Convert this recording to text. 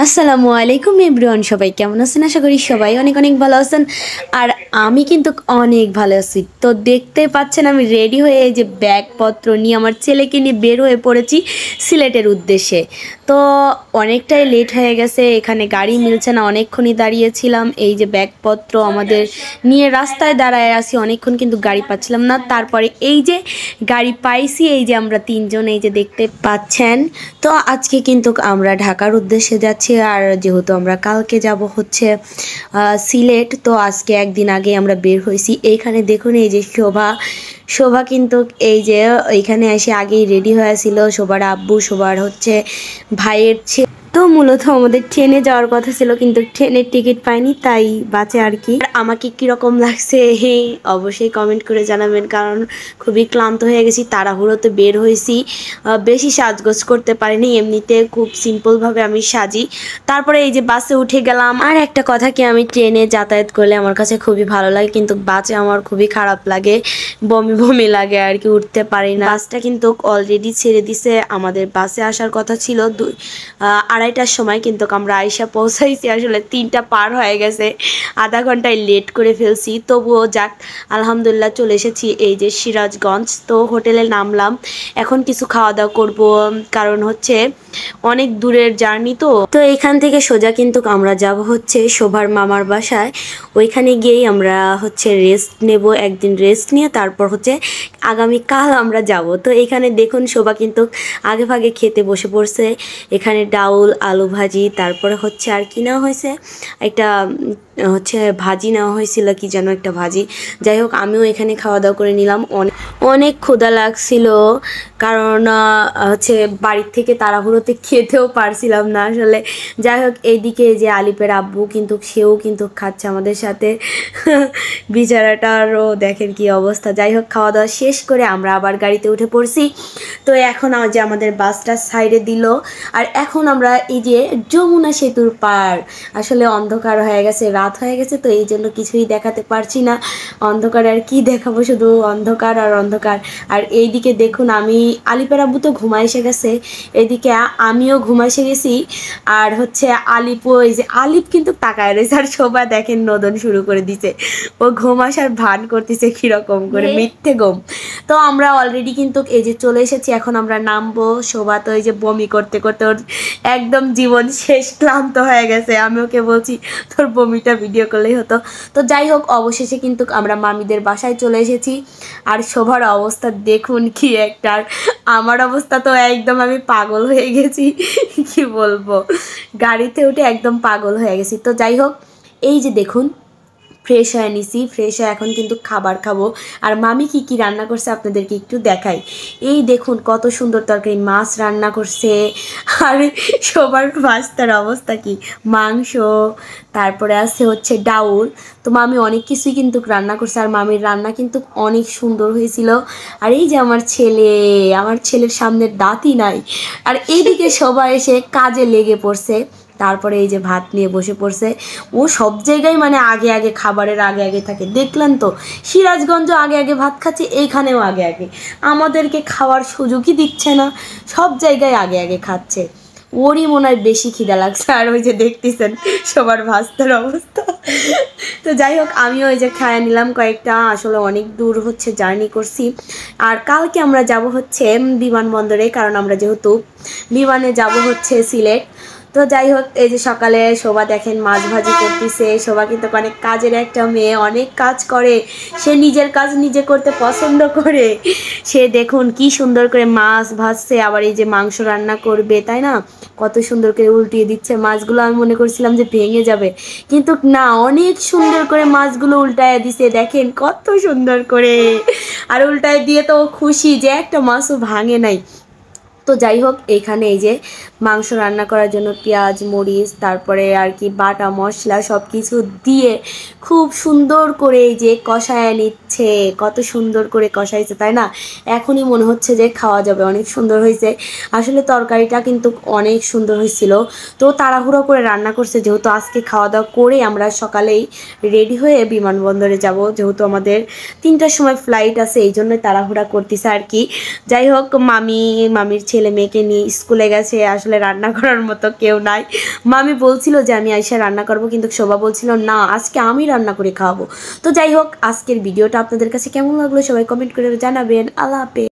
আসসালামু আলাইকুম এভরিওয়ান, সবাই কেমন আছেন? আশা করি সবাই অনেক অনেক ভালো আছেন। আর আমি কিন্তু অনেক ভালো আছি। তো দেখতে পাচ্ছেন আমি রেডি হয়ে এই যে ব্যাগপত্র নিয়ে আমার ছেলেকে নিয়ে বের হয়ে পড়েছি সিলেটের উদ্দেশ্যে। তো অনেকটাই লেট হয়ে গেছে, এখানে গাড়ি মিলছে না, অনেকক্ষণই দাঁড়িয়েছিলাম। এই যে ব্যাগপত্র আমাদের নিয়ে রাস্তায় দাঁড়ায় আছি অনেকক্ষণ, কিন্তু গাড়ি পাচ্ছিলাম না। তারপরে এই যে গাড়ি পাইছি, এই যে আমরা তিনজন এই যে দেখতে পাচ্ছেন। তো আজকে কিন্তু আমরা ঢাকার উদ্দেশ্যে যাচ্ছি, আর যেহেতু আমরা কালকে যাব হচ্ছে সিলেট, তো আজকে একদিন আগে আমরা বের হয়েছি। এইখানে দেখুন এই যে শোভা কিন্তু এই যে এইখানে এসে আগেই রেডি হয়েছিল। শোভার আব্বু, শোভার হচ্ছে ভাইয়ের ছেলে। তো মূলত আমাদের ট্রেনে যাওয়ার কথা ছিল, কিন্তু ট্রেনের টিকিট পাইনি, তাই বাঁচে আর কি। আর আমাকে কীরকম লাগছে অবশ্যই কমেন্ট করে জানাবেন, কারণ খুবই ক্লান্ত হয়ে গেছি, তাড়াহুড়োতে বের হয়েছি, বেশি সাজগোজ করতে পারিনি। এমনিতে খুব সিম্পলভাবে আমি সাজি। তারপরে এই যে বাসে উঠে গেলাম। আর একটা কথা কি, আমি ট্রেনে যাতায়াত করলে আমার কাছে খুবই ভালো লাগে, কিন্তু বাসে আমার খুবই খারাপ লাগে, বমি বমি লাগে আর কি, উঠতে পারি না। বাসটা কিন্তু অলরেডি ছেড়ে দিছে। আমাদের বাসে আসার কথা ছিল 2:30টার সময়, কিন্তু আমরা আইসা পৌঁছাইছি আসলে 3টা পার হয়ে গেছে, আধা ঘন্টায় লেট করে ফেলছি। তবুও যাক, আলহামদুলিল্লাহ চলে এসেছি এই যে সিরাজগঞ্জ। তো হোটেলে নামলাম, এখন কিছু খাওয়া দাওয়া করবো, কারণ হচ্ছে অনেক দূরের জার্নি। তো এখান থেকে সোজা কিন্তু আমরা যাব হচ্ছে শোভার মামার বাসায়। ওইখানে গিয়েই আমরা হচ্ছে রেস্ট নেব, একদিন রেস্ট নিয়ে তারপর হচ্ছে আগামীকাল আমরা যাব। তো এখানে দেখুন শোভা কিন্তু আগে ভাগে খেতে বসে পড়ছে। এখানে ডাউল, আলু ভাজি, তারপরে হচ্ছে আর কি নেওয়া হয়েছে, একটা হচ্ছে ভাজি নেওয়া হয়েছিল, কি যেন একটা ভাজি। যাই হোক, আমিও এখানে খাওয়া দাওয়া করে নিলাম। অনেক ক্ষুধা লাগছিল, কারণ হচ্ছে বাড়ির থেকে তাড়াহুড়োতে খেতেও পারছিলাম না আসলে। যাই হোক, এইদিকে যে আলিপের আব্বু কিন্তু সেও কিন্তু খাচ্ছে আমাদের সাথে বিচারাটারও দেখেন কি অবস্থা। যাই হোক, খাওয়া দাওয়া শেষ করে আমরা আবার গাড়িতে উঠে পড়ছি। তো এখন যে আমাদের বাসটা সাইডে দিল, আর এখন আমরা এই যে যমুনা সেতুর পার, আসলে অন্ধকার হয়ে গেছে, রাত হয়ে গেছে, তো এই জন্য কিছুই দেখাতে পারছি না। অন্ধকার আর কি দেখাবো, শুধু অন্ধকার আর অন্ধকার। আর এইদিকে দেখুন আমি, আলিপের আব্বু তো ঘুমা এসে গেছে, এইদিকে আমিও ঘুমা এসে গেছি। আর হচ্ছে আলিপও, এই যে আলিপ কিন্তু তাকায় রয়েছে, আর শোভা দেখেন নদন শুরু করে দিছে, ও ঘুম আসার ভান করতেছে কিরকম করে, মিথ্যে ঘুম। তো আমরা অলরেডি কিন্তু এই যে চলে এসেছি, এখন আমরা নামবো। শোভা তো এই যে বমি করতে করতে ওর একদম জীবন শেষ, ক্লান্ত হয়ে গেছে। আমি ওকে বলছি তোর বমিটা ভিডিও করলেই হতো। তো যাই হোক, অবশেষে কিন্তু আমরা মামিদের বাসায় চলে এসেছি। আর শোভার অবস্থা দেখুন কি একটা, আমার অবস্থা তো একদম, আমি পাগল হয়ে গেছি, কি বলবো, গাড়িতে উঠে একদম পাগল হয়ে গেছি। তো যাই হোক, এই যে দেখুন ফ্রেশ হয়ে নিছি, ফ্রেশ হয়ে এখন কিন্তু খাবার খাবো। আর মামি কি কি রান্না করছে আপনাদেরকে একটু দেখাই। এই দেখুন কত সুন্দর তরকারি, মাছ রান্না করছে। আর সবার ভাস্তার অবস্থা কি, মাংস, তারপরে আছে হচ্ছে ডাউল। তো মামি অনেক কিছুই কিন্তু রান্না করছে, আর মামির রান্না কিন্তু অনেক সুন্দর হয়েছিল। আর এই যে আমার ছেলের সামনের দাঁতই নাই। আর এইদিকে সবাই এসে কাজে লেগে পড়ছে। তারপরে এই যে ভাত নিয়ে বসে পড়ছে। ও সব জায়গায় মানে আগে আগে, খাবারের আগে আগে থাকে, দেখলেন তো, সিরাজগঞ্জ আগে আগে ভাত খাচ্ছে, এইখানেও আগে আগে, আমাদেরকে খাওয়ার সুযোগই দিচ্ছে না, সব জায়গায় আগে আগে খাচ্ছে। ওরই মনে হয় বেশি খিদা লাগছে। আর ওই যে দেখতেছেন সবার ভাস্তার অবস্থা। তো যাই হোক, আমিও ওই যে খায়া নিলাম কয়েকটা, আসলে অনেক দূর হচ্ছে জার্নি করছি। আর কালকে আমরা যাব হচ্ছে বিমানবন্দরে, কারণ আমরা যেহেতু বিমানে যাব হচ্ছে সিলেট। তো যাই হোক, এই যে সকালে শোভা দেখেন মাছ ভাজি করতেছে। শোভা কিন্তু অনেক কাজের একটা মেয়ে, অনেক কাজ করে, সে নিজের কাজ নিজে করতে পছন্দ করে। সে দেখুন কি সুন্দর করে মাছ ভাজছে, আবার এই যে মাংস রান্না করবে, তাই না, কত সুন্দর করে উল্টিয়ে দিচ্ছে মাছগুলো। আমি মনে করছিলাম যে ভেঙে যাবে, কিন্তু না, অনেক সুন্দর করে মাছগুলো উল্টায় দিছে, দেখেন কত সুন্দর করে। আর উল্টায় দিয়ে তো খুশি যে একটা মাছও ভাঙে নাই। তো যাই হোক, এখানে এই যে মাংস রান্না করার জন্য পেঁয়াজ, মরিচ, তারপরে আর কি বাটা মশলা সব কিছু দিয়ে খুব সুন্দর করে এই যে কষায় নিচ্ছে, কত সুন্দর করে কষাইছে, তাই না, এখনই মনে হচ্ছে যে খাওয়া যাবে, অনেক সুন্দর হয়েছে। আসলে তরকারিটা কিন্তু অনেক সুন্দর হয়েছিল। তো তাড়াহুড়ো করে রান্না করছে, যেহেতু আজকে খাওয়া দাওয়া করে আমরা সকালেই রেডি হয়ে বিমানবন্দরে যাব, যেহেতু আমাদের 3টার সময় ফ্লাইট আছে, এই জন্যই তাড়াহুড়া করতেছে আর কি। যাই হোক, মামির ছেলে মেয়েকে নিয়ে স্কুলে গেছে, আসলে রান্না করার মতো কেউ নাই। মামি বলছিল যে আমি আইসা রান্না করব, কিন্তু শোভা বলছিল না আজকে আমি রান্না করে খাওয়াবো। তো যাই হোক, আজকের ভিডিওটা আপনাদের কাছে কেমন লাগলো সবাই কমেন্ট করে জানাবেন। আল্লাহ হাফেজ।